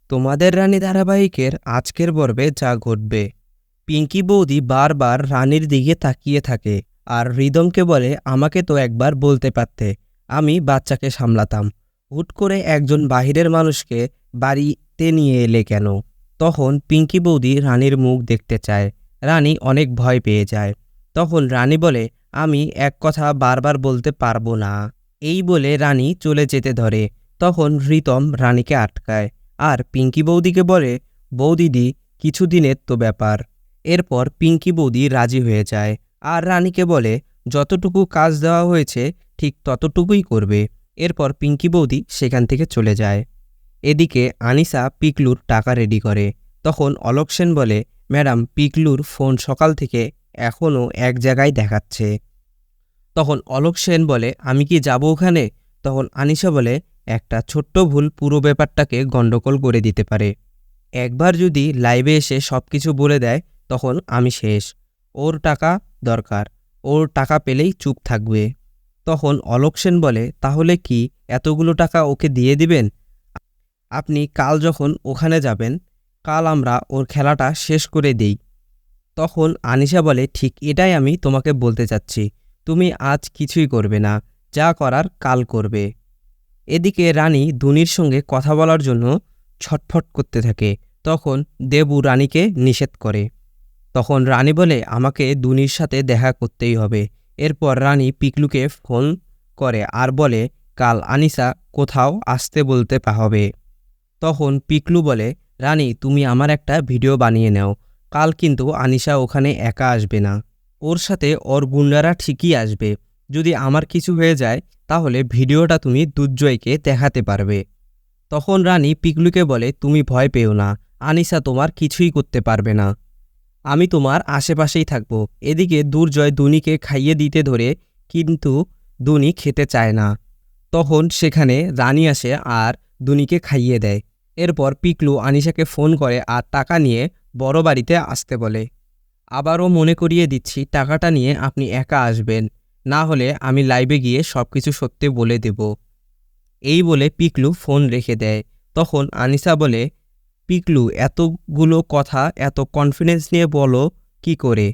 তোমাদের রানী ধারাবাহিকের আজকের পর্বে যা ঘটবে। পিঙ্কি বৌদি বারবার রানীর দিকে তাকিয়ে থাকে আর হৃদমকে বলে, আমাকে তো একবার বলতে পারতে, আমি বাচ্চাকে সামলাতাম। হুট করে একজন বাহিরের মানুষকে বাড়িতে নিয়ে এলে কেন? তখন পিঙ্কি বৌদি রানীর মুখ দেখতে চায়। রানী অনেক ভয় পেয়ে যায়। তখন রানী বলে, আমি এক কথা বারবার বলতে পারবো না। এই বলে রানী চলে যেতে ধরে। তখন হৃতম রানীকে আটকায় আর পিঙ্কি বৌদিকে বলে, বৌদিদি, কিছুদিনের তো ব্যাপার। এরপর পিঙ্কি বৌদি রাজি হয়ে যায় আর রানীকে বলে, যতটুকু কাজ দেওয়া হয়েছে ঠিক ততটুকুই করবে। এরপর পিঙ্কি বৌদি সেখান থেকে চলে যায়। এদিকে আনিসা পিকলুর টাকা রেডি করে। তখন অলোক সেন বলে, ম্যাডাম, পিকলুর ফোন সকাল থেকে এখনও এক জায়গায় দেখাচ্ছে। তখন অলোক সেন বলে, আমি কি যাব ওখানে? তখন আনিসা বলে, একটা ছোট্ট ভুল পুরো ব্যাপারটাকে গন্ডগোল করে দিতে পারে। একবার যদি লাইভে এসে সব কিছু বলে দেয় তখন আমি শেষ। ওর টাকা দরকার, ওর টাকা পেলেই চুপ থাকবে। তখন অলোক সেন বলে, তাহলে কি এতগুলো টাকা ওকে দিয়ে দিবেন? আপনি কাল যখন ওখানে যাবেন, কাল আমরা ওর খেলাটা শেষ করে দেই। তখন আনিশা বলে, ঠিক এটাই আমি তোমাকে বলতে চাচ্ছি, তুমি আজ কিছুই করবে না, যা করার কাল করবে। এদিকে রানী দুনির সঙ্গে কথা বলার জন্য ছটফট করতে থাকে। তখন দেবু রানীকে নিষেধ করে। তখন রানী বলে, আমাকে দুনির সাথে দেখা করতেই হবে। এরপর রানী পিকলুকে ফোন করে আর বলে, কাল আনিসা কোথাও আসতে বলতে হবে। তখন পিকলু বলে, রানী, তুমি আমার একটা ভিডিও বানিয়ে নাও। কাল কিন্তু আনিসা ওখানে একা আসবে না, ওর সাথে ওর গুন্ডারা ঠিকই আসবে। যদি আমার কিছু হয়ে যায় তাহলে ভিডিওটা তুমি দুর্জয়কে দেখাতে পারবে। তখন রানী পিকলুকে বলে, তুমি ভয় পেও না, আনিসা তোমার কিছুই করতে পারবে না, আমি তোমার আশেপাশেই থাকব। এদিকে দুর্জয় দুনিকে খাইয়ে দিতে ধরে, কিন্তু দুনি খেতে চায় না। তখন সেখানে রানী আসে আর দুনিকে খাইয়ে দেয়। এরপর পিকলু আনিশাকে ফোন করে আর টাকা নিয়ে বড় বাড়িতে আসতে বলে। আবারও মনে করিয়ে দিচ্ছি, টাকাটা নিয়ে আপনি একা আসবেন, না হলে আমি লাইভে গিয়ে সব কিছু সত্যি বলে দেব। এই বলে পিকলু ফোন রেখে দেয়। তখন আনিসা বলে, পিকলু, এতগুলো কথা এত কনফিডেন্স নিয়ে বলো কি করে?